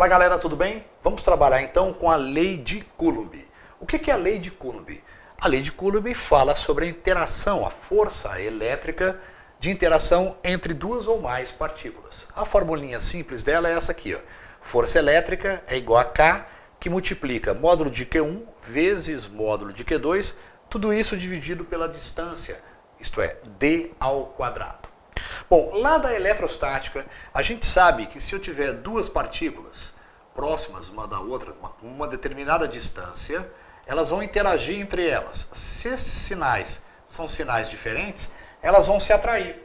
Fala galera, tudo bem? Vamos trabalhar então com a lei de Coulomb. O que é a lei de Coulomb? A lei de Coulomb fala sobre a interação, a força elétrica de interação entre duas ou mais partículas. A formulinha simples dela é essa aqui, ó. Força elétrica é igual a K, que multiplica módulo de Q1 vezes módulo de Q2, tudo isso dividido pela distância, isto é, d ao quadrado. Bom, lá da eletrostática, a gente sabe que se eu tiver duas partículas próximas uma da outra, uma determinada distância, elas vão interagir entre elas. Se esses sinais são sinais diferentes, elas vão se atrair.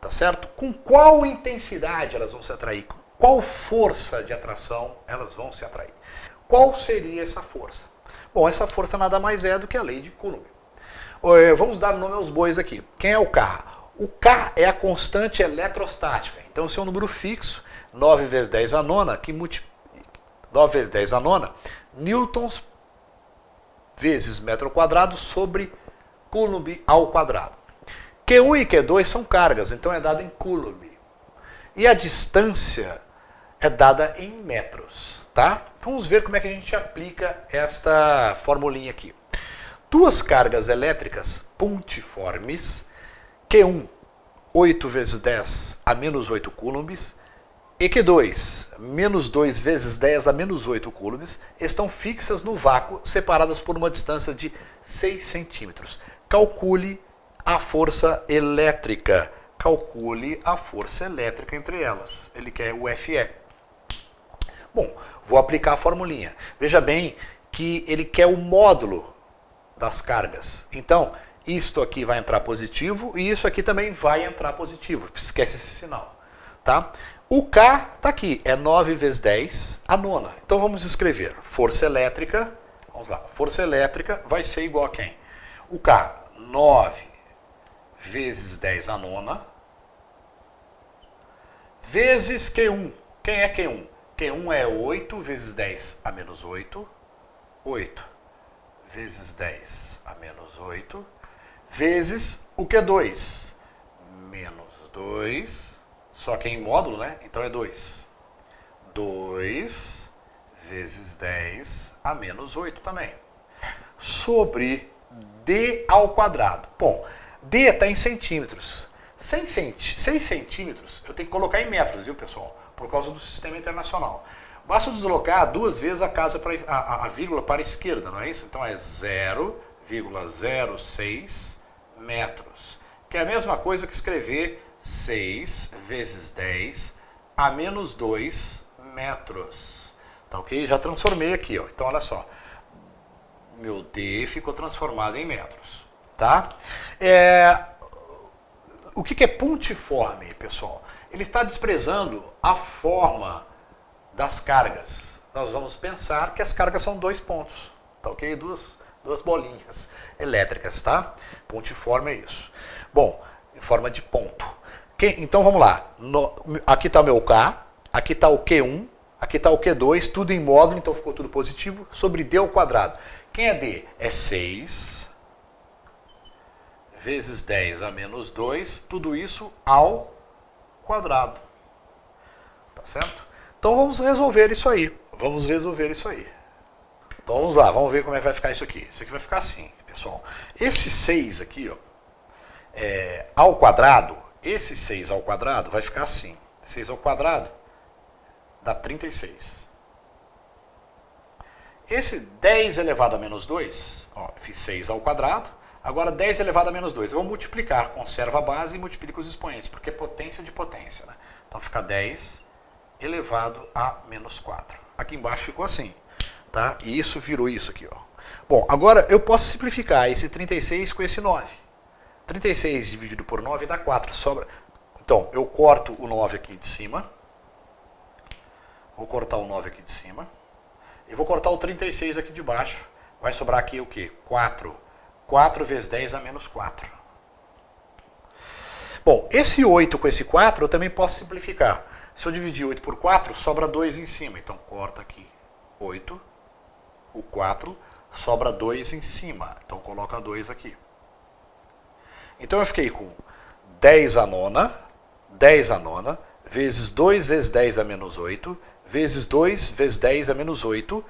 Tá certo? Com qual intensidade elas vão se atrair? Qual força de atração elas vão se atrair? Qual seria essa força? Bom, essa força nada mais é do que a lei de Coulomb. Vamos dar nome aos bois aqui. Quem é o K? O K é a constante eletrostática. Então, esse é um número fixo, 9 vezes 10 a nona, 9 vezes 10 a nona, newtons vezes metro quadrado sobre Coulomb ao quadrado. Q1 e Q2 são cargas, então é dado em Coulomb. E a distância é dada em metros, tá? Vamos ver como é que a gente aplica esta formulinha aqui. Duas cargas elétricas pontiformes, Q1, 8 vezes 10 a menos 8 coulombs, e Q2, menos 2 vezes 10 a menos 8 coulombs, estão fixas no vácuo, separadas por uma distância de 6 centímetros. Calcule a força elétrica. Calcule a força elétrica entre elas. Ele quer o FE. Bom, vou aplicar a formulinha. Veja bem que ele quer o módulo das cargas. Então, isto aqui vai entrar positivo e isso aqui também vai entrar positivo. Esquece esse sinal. Tá? O K está aqui, é 9 vezes 10 a nona. Então vamos escrever força elétrica. Vamos lá, força elétrica vai ser igual a quem? O K, 9 vezes 10 a nona, vezes Q1. Quem é Q1? Q1 é 8 vezes 10 a menos 8. 8 vezes 10 a menos 8. Vezes o Q2, menos 2, só que é em módulo, né? Então é 2. 2 vezes 10 a menos 8 também. Sobre d ao quadrado. Bom, d está em centímetros. 6 centímetros eu tenho que colocar em metros, viu, pessoal? Por causa do sistema internacional. Basta deslocar duas vezes a vírgula para a esquerda, não é isso? Então é 0,06 metros, que é a mesma coisa que escrever 6 vezes 10 a menos 2 metros. Tá ok? Já transformei aqui, ó. Então olha só, meu D ficou transformado em metros. Tá? O que é pontiforme, pessoal? Ele está desprezando a forma das cargas. Nós vamos pensar que as cargas são dois pontos. Tá ok? Duas bolinhas elétricas, tá? Pontiforme é isso. Bom, em forma de ponto. Então vamos lá. Aqui está o meu K, aqui está o Q1, aqui está o Q2, tudo em módulo, então ficou tudo positivo, sobre D ao quadrado. Quem é D? É 6 vezes 10 a menos 2, tudo isso ao quadrado. Tá certo? Então vamos resolver isso aí. Vamos resolver isso aí. Então vamos lá, vamos ver como é que vai ficar isso aqui. Isso aqui vai ficar assim, pessoal. Esse 6 aqui, ó, ao quadrado, esse 6 ao quadrado vai ficar assim. 6 ao quadrado dá 36. Esse 10 elevado a menos 2, ó, fiz 6 ao quadrado. Agora 10 elevado a menos 2. Eu vou multiplicar, conserva a base e multiplico os expoentes, porque é potência de potência, né? Então fica 10 elevado a menos 4. Aqui embaixo ficou assim. Tá? E isso virou isso aqui. Ó. Bom, agora eu posso simplificar esse 36 com esse 9. 36 dividido por 9 dá 4. Sobra. Então, eu corto o 9 aqui de cima. Vou cortar o 9 aqui de cima. E vou cortar o 36 aqui de baixo. Vai sobrar aqui o quê? 4. 4 vezes 10 dá menos 4. Bom, esse 8 com esse 4 eu também posso simplificar. Se eu dividir 8 por 4, sobra 2 em cima. Então, corta aqui 8. O 4, sobra 2 em cima. Então, coloca 2 aqui. Então, eu fiquei com 10 a nona, 10 a nona, vezes 2 vezes 10 a menos 8, vezes 2 vezes 10 a menos 8,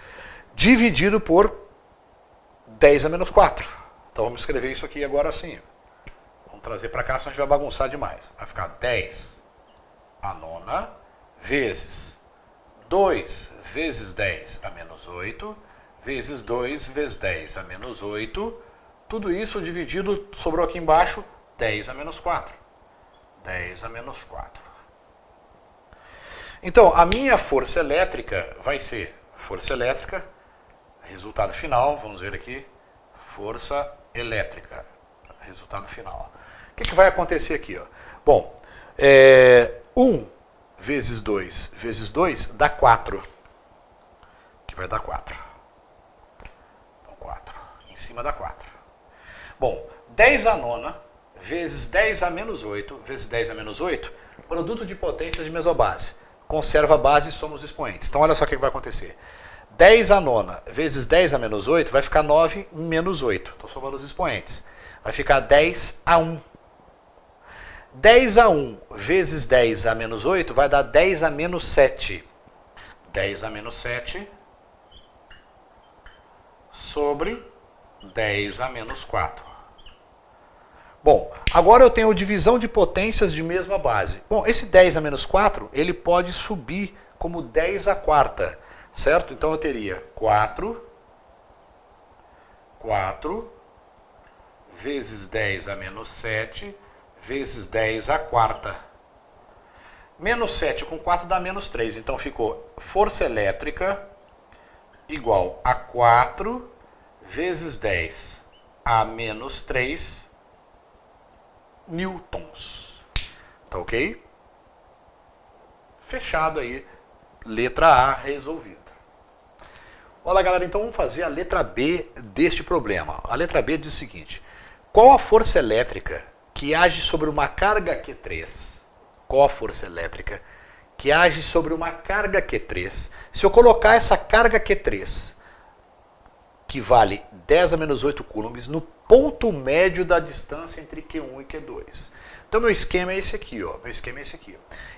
dividido por 10 a menos 4. Então vamos escrever isso aqui agora assim. Vamos trazer para cá, senão a gente vai bagunçar demais. Vai ficar 10 a nona vezes 2 vezes 10 a menos 8, vezes 2 vezes 10 a menos 8, tudo isso dividido, sobrou aqui embaixo, 10 a menos 4. 10 a menos 4. Então, a minha força elétrica vai ser força elétrica, resultado final, vamos ver aqui, força elétrica, resultado final. O que vai acontecer aqui? Ó? Bom, 1 vezes 2 dá 4, que vai dar 4. Então, 4, em cima dá 4. Bom, 10 a nona vezes 10 a menos 8 vezes 10 a menos 8, produto de potências de mesobase. Conserva a base e soma os expoentes. Então, olha só o que vai acontecer. 10 a nona vezes 10 a menos 8 vai ficar 9 menos 8. Estou somando os expoentes. Vai ficar 10 a 1. 10 a 1 vezes 10 a menos 8 vai dar 10 a menos 7. 10 a menos 7 sobre 10 a menos 4. Bom, agora eu tenho divisão de potências de mesma base. Bom, esse 10 a menos 4, ele pode subir como 10 a quarta, certo? Então eu teria 4 vezes 10 a menos 7 vezes 10 a quarta. Menos 7 com 4 dá menos 3, então ficou força elétrica igual a 4 vezes 10 a menos 3 newtons. Tá ok? Fechado aí. Letra A resolvida. Olha, galera, então vamos fazer a letra B deste problema. A letra B diz o seguinte. Qual a força elétrica que age sobre uma carga Q3? Qual a força elétrica que age sobre uma carga Q3? Se eu colocar essa carga Q3, que vale 10 a menos 8 coulombs, no ponto médio da distância entre Q1 e Q2. Então, meu esquema é esse aqui, ó.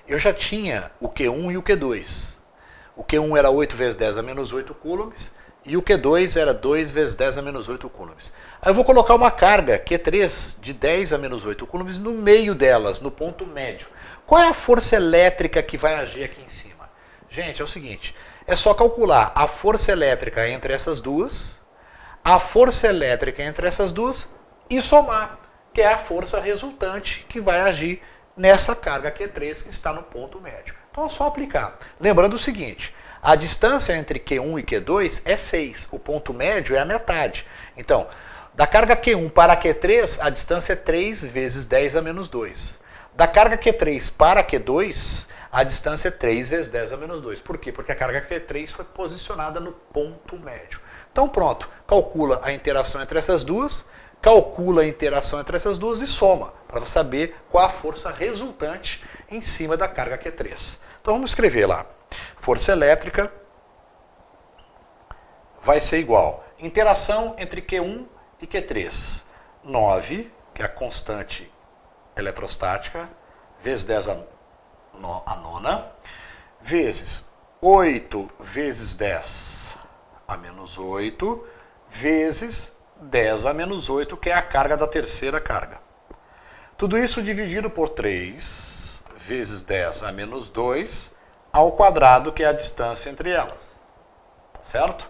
Eu já tinha o Q1 e o Q2. O Q1 era 8 vezes 10 a menos 8 coulombs e o Q2 era 2 vezes 10 a menos 8 coulombs. Aí eu vou colocar uma carga Q3 de 10 a menos 8 coulombs no meio delas, no ponto médio. Qual é a força elétrica que vai agir aqui em cima? Gente, é o seguinte, é só calcular a força elétrica entre essas duas, a força elétrica entre essas duas e somar, que é a força resultante que vai agir nessa carga Q3 que está no ponto médio. Então é só aplicar. Lembrando o seguinte, a distância entre Q1 e Q2 é 6, o ponto médio é a metade. Então, da carga Q1 para Q3, a distância é 3 vezes 10 a menos 2. Da carga Q3 para Q2, a distância é 3 vezes 10 a menos 2. Por quê? Porque a carga Q3 foi posicionada no ponto médio. Então pronto, calcula a interação entre essas duas, e soma, para saber qual a força resultante em cima da carga Q3. Então vamos escrever lá. Força elétrica vai ser igual. Interação entre Q1 e Q3. 9, que é a constante eletrostática, vezes 10 a nona, vezes 8 vezes 10 a menos 8, vezes 10 a menos 8, que é a carga da terceira carga. Tudo isso dividido por 3 vezes 10 a menos 2 ao quadrado, que é a distância entre elas. Certo?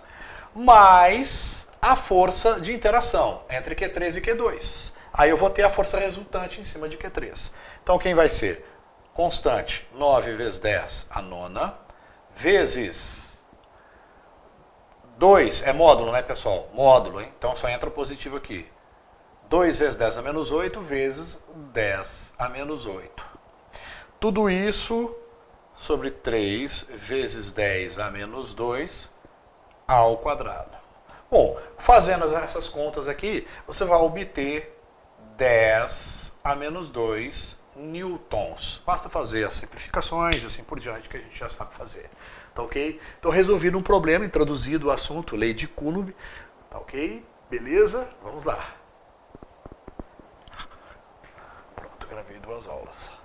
Mais a força de interação entre Q3 e Q2. Aí eu vou ter a força resultante em cima de Q3. Então quem vai ser? Constante 9 vezes 10 a nona, vezes 2, é módulo, né, pessoal? Módulo, hein? Então só entra o positivo aqui. 2 vezes 10 a menos 8 vezes 10 a menos 8. Tudo isso sobre 3 vezes 10 a menos 2 ao quadrado. Bom, fazendo essas contas aqui, você vai obter 10 a menos 2 newtons. Basta fazer as simplificações e assim por diante, que a gente já sabe fazer. Tá ok? Então, resolvido um problema, introduzido o assunto, lei de Coulomb. Tá ok? Beleza? Vamos lá. Pronto, gravei 2 aulas.